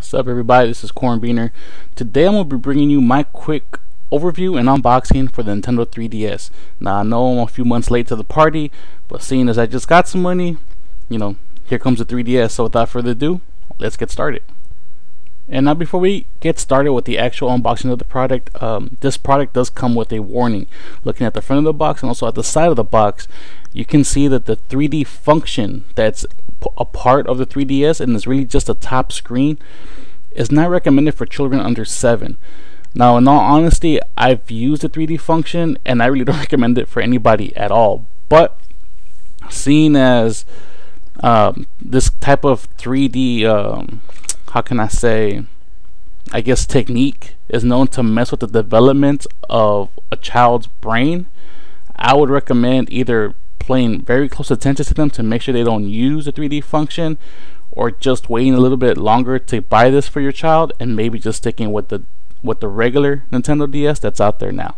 What's up, everybody? This is Corn Beaner. Today I'm going to be bringing you my quick overview and unboxing for the Nintendo 3DS. Now I know I'm a few months late to the party, but seeing as I just got some money, here comes the 3DS. So without further ado, let's get started. And now before we get started with the actual unboxing of the product, this product does come with a warning. Looking at the front of the box and also at the side of the box, you can see that the 3D function that's a part of the 3DS and is really just a top screen is not recommended for children under 7. Now in all honesty, I've used the 3D function and I really don't recommend it for anybody at all, but seeing as this type of 3D how can I say, I guess technique is known to mess with the development of a child's brain, I would recommend either paying very close attention to them to make sure they don't use the 3D function, or just waiting a little bit longer to buy this for your child and maybe just sticking with the regular Nintendo DS that's out there now.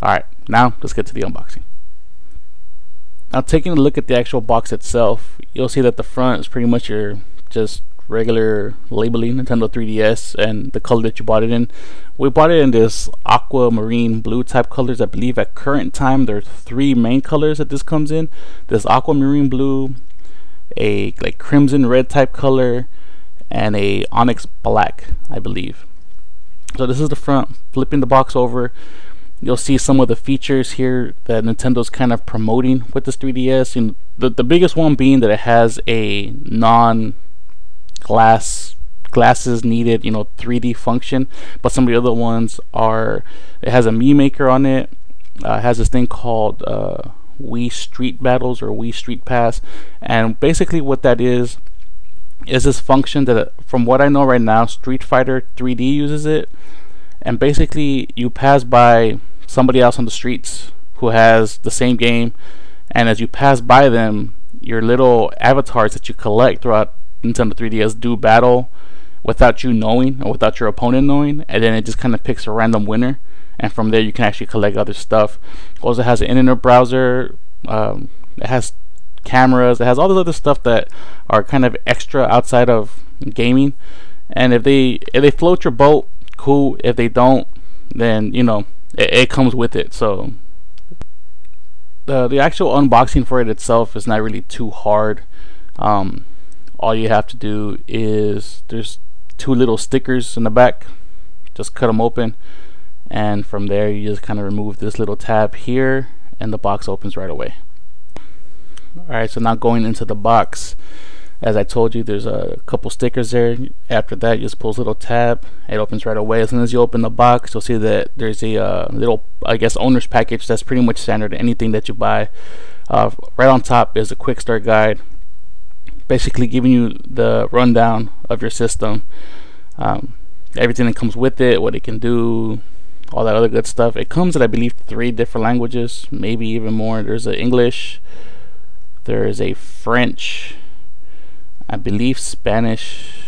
Alright, now let's get to the unboxing. Now taking a look at the actual box itself, you'll see that the front is pretty much your just regular labeling Nintendo 3DS and the color that you bought it in. We bought it in this aquamarine blue type colors. I believe at current time there are 3 main colors that this comes in. This aquamarine blue, a like crimson red type color, and a onyx black, I believe. So this is the front. Flipping the box over, you'll see some of the features here that Nintendo's kind of promoting with this 3DS, and the biggest one being that it has a glasses needed 3D function, but some of the other ones are, it has a Mii Maker on it, has this thing called Wii Street Battles or Wii Street Pass, and basically what that is this function that, from what I know right now, Street Fighter 3D uses it, and basically you pass by somebody else on the streets who has the same game, and as you pass by them, your little avatars that you collect throughout Nintendo 3DS do battle without you knowing or without your opponent knowing, and then it just kind of picks a random winner, and from there you can actually collect other stuff. It also has an internet browser, it has cameras, it has all this other stuff that are kind of extra outside of gaming, and if they float your boat, cool. If they don't, then it comes with it. So the actual unboxing for it itself is not really too hard. All you have to do is, there's 2 little stickers in the back, just cut them open, and from there you just kind of remove this little tab here and the box opens right away. Alright, so now going into the box, as I told you, there's a couple stickers there. After that, you just pull this little tab, it opens right away. As soon as you open the box, you'll see that there's a little, I guess, owner's package that's pretty much standard anything that you buy. Right on top is a quick start guide, basically giving you the rundown of your system, everything that comes with it, what it can do, all that other good stuff. It comes in, I believe, 3 different languages, maybe even more. There's a English, there is a French, I believe Spanish.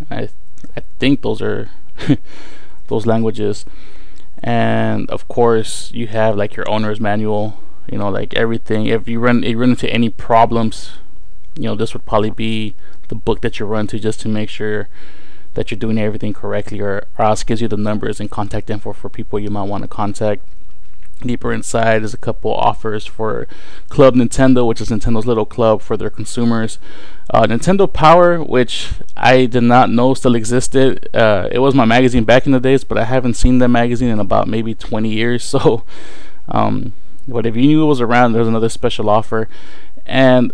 I think those are those languages, and of course you have like your owner's manual, like everything. If you run into any problems, this would probably be the book that you run to, just to make sure that you're doing everything correctly, or else gives you the numbers and contact info for people you might want to contact. Deeper inside is a couple offers for Club Nintendo, which is Nintendo's little club for their consumers. Nintendo Power, which I did not know still existed. It was my magazine back in the days, but I haven't seen that magazine in about maybe 20 years. So but if you knew it was around, there's another special offer. And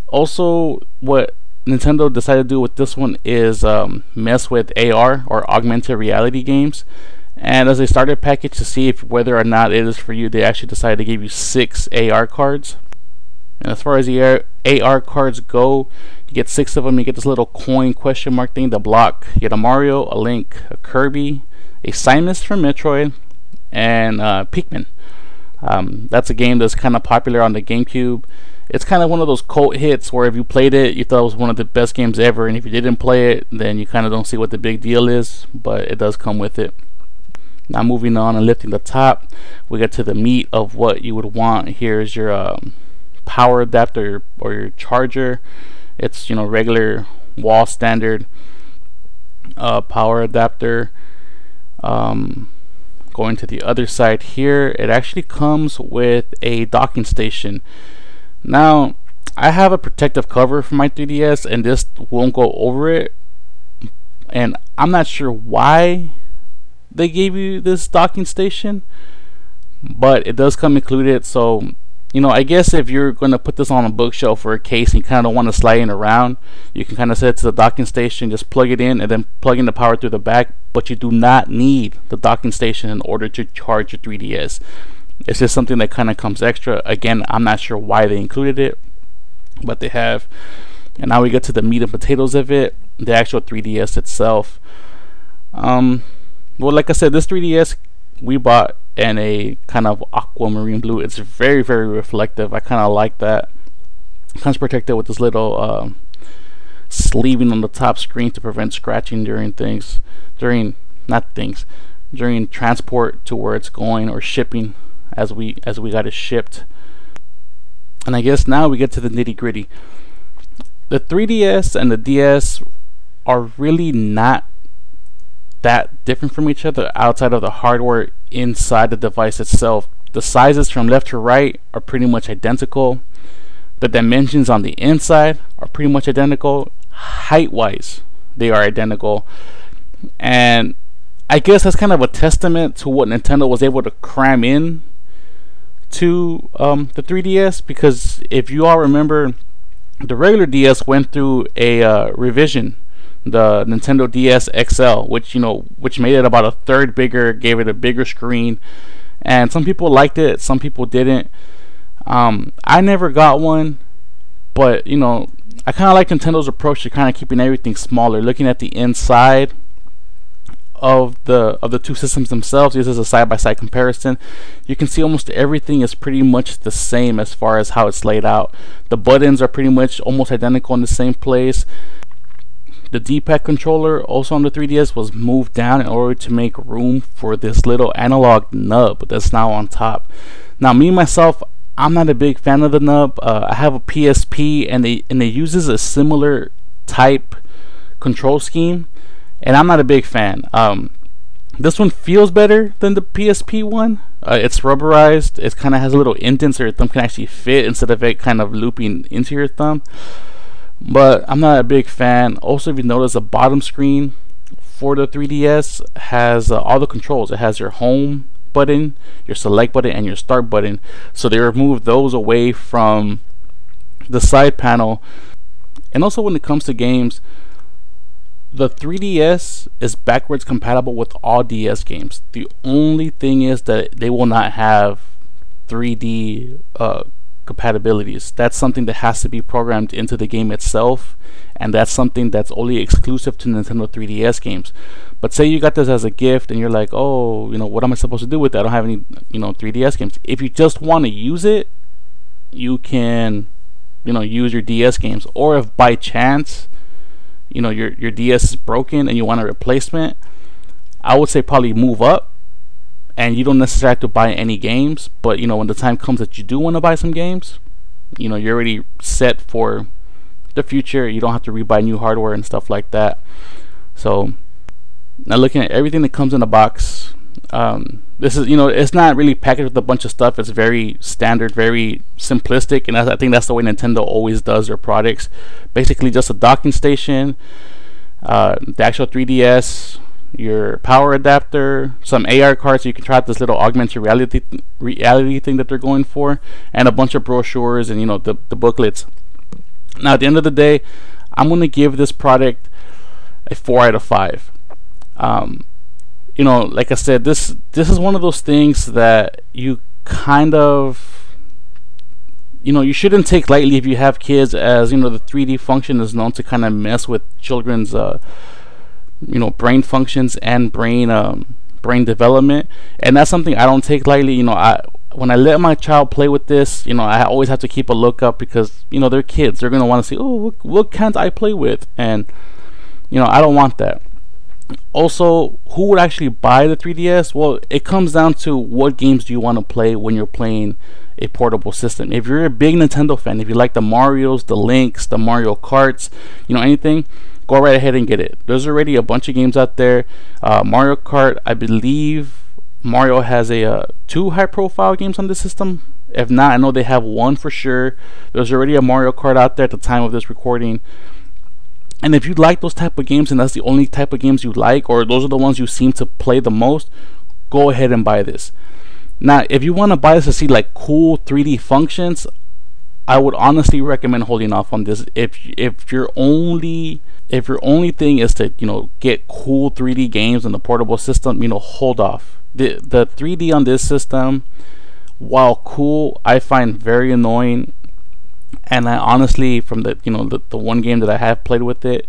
also what Nintendo decided to do with this one is mess with AR, or augmented reality games. And as a starter package, to see if whether or not it is for you, they actually decided to give you 6 AR cards. And as far as the AR cards go, you get 6 of them. You get this little coin question mark thing, the block. You get a Mario, a Link, a Kirby, a Samus from Metroid, and Pikmin. That's a game that's kind of popular on the GameCube. It's kind of one of those cult hits where if you played it, you thought it was one of the best games ever, and if you didn't play it, then you kind of don't see what the big deal is, but it does come with it. Now moving on and lifting the top, we get to the meat of what you would want. Here's your power adapter or your charger. It's regular wall standard. power adapter. Going to the other side here, it actually comes with a docking station. Now I have a protective cover for my 3DS and this won't go over it, and I'm not sure why they gave you this docking station, but it does come included. So you know, I guess if you're going to put this on a bookshelf or a case and you kind of want to slide it around, you can kind of set it to the docking station, just plug it in and then plug in the power through the back. But you do not need the docking station in order to charge your 3DS. It's just something that kind of comes extra. Again, I'm not sure why they included it, but they have. And now we get to the meat and potatoes of it, the actual 3DS itself. Well, like I said, this 3DS we bought in a kind of aquamarine blue. It's very, very reflective. I kind of like that. It comes protected with this little sleeving on the top screen to prevent scratching during transport to where it's going, or shipping as we got it shipped. And I guess now we get to the nitty gritty. The 3DS and the DS are really not that different from each other outside of the hardware inside the device itself. The sizes from left to right are pretty much identical. The dimensions on the inside are pretty much identical. Height wise, they are identical. And I guess that's kind of a testament to what Nintendo was able to cram in to the 3DS, because if you all remember, the regular DS went through a revision, the Nintendo DS XL, which made it about a third bigger, gave it a bigger screen, and some people liked it, some people didn't. I never got one, but I kind of like Nintendo's approach to kind of keeping everything smaller. Looking at the inside of the two systems themselves, this is a side-by-side comparison. You can see almost everything is pretty much the same as far as how it's laid out. The buttons are pretty much almost identical in the same place. The D-pad controller also on the 3DS was moved down in order to make room for this little analog nub that's now on top. Now, me myself, I'm not a big fan of the nub. I have a PSP, and it uses a similar type control scheme, and I'm not a big fan. This one feels better than the PSP one. It's rubberized. It kind of has a little indent so your thumb can actually fit instead of it kind of looping into your thumb. But I'm not a big fan. Also, if you notice, the bottom screen for the 3DS has all the controls. It has your home button, your select button, and your start button. So they removed those away from the side panel. And also, when it comes to games, the 3DS is backwards compatible with all DS games. The only thing is that they will not have 3D compatibilities. That's something that has to be programmed into the game itself, and that's something that's only exclusive to Nintendo 3DS games. But say you got this as a gift and you're like, oh, what am I supposed to do with that? I don't have any 3DS games. If you just want to use it, you can use your DS games. Or if by chance your DS is broken and you want a replacement, I would say probably move up, and you don't necessarily have to buy any games. But when the time comes that you do want to buy some games, you're already set for the future. You don't have to rebuy new hardware and stuff like that. So now, looking at everything that comes in the box, this is it's not really packaged with a bunch of stuff. It's very standard, very simplistic, and I think that's the way Nintendo always does their products. Basically just a docking station, the actual 3DS, your power adapter, some AR cards so you can try out this little augmented reality thing that they're going for, and a bunch of brochures and the booklets. Now, at the end of the day, I'm going to give this product a 4 out of 5. Like I said, this is one of those things that you kind of you shouldn't take lightly if you have kids, as the 3D function is known to kind of mess with children's brain functions and brain development, and that's something I don't take lightly. When I let my child play with this, I always have to keep a lookout, because they're kids. They're gonna want to see, oh, what can't I play with? And I don't want that. Also, who would actually buy the 3DS? Well, it comes down to what games do you want to play when you're playing a portable system. If you're a big Nintendo fan, if you like the Marios, the Links, the Mario Karts, anything, go right ahead and get it. There's already a bunch of games out there. Mario Kart, I believe Mario has a 2 high-profile games on the system. If not, I know they have 1 for sure. There's already a Mario Kart out there at the time of this recording. And if you like those type of games and that's the only type of games you like, or those are the ones you seem to play the most, go ahead and buy this. Now, if you want to buy this to see like cool 3D functions, I would honestly recommend holding off on this. If your only thing is to, you know, get cool 3D games on the portable system, you know, hold off. The 3D on this system, while cool, I find very annoying. And I honestly, from the, you know, the one game that I have played with it,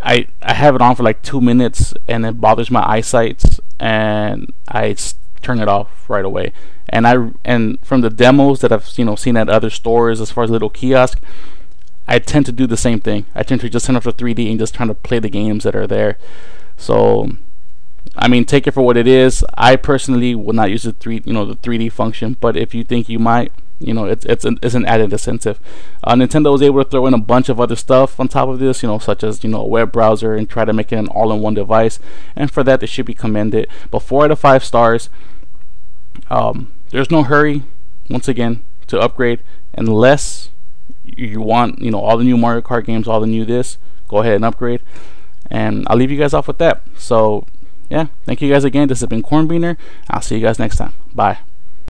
I have it on for like 2 minutes and it bothers my eyesight, and I turn it off right away. And from the demos that I've, you know, seen at other stores as far as little kiosk, I tend to do the same thing. I tend to just turn off the 3D and just try to play the games that are there. So I mean, take it for what it is. I personally would not use the 3D function, but if you think you might, you know, it's an added incentive. Nintendo was able to throw in a bunch of other stuff on top of this, you know, such as, you know, a web browser, and try to make it an all-in-one device, and for that they should be commended. But 4 out of 5 stars. There's no hurry, once again, to upgrade unless you want, you know, all the new Mario Kart games, all the new this. Go ahead and upgrade, and I'll leave you guys off with that. So yeah, thank you guys again. This has been Cornbeaner. I'll see you guys next time. Bye.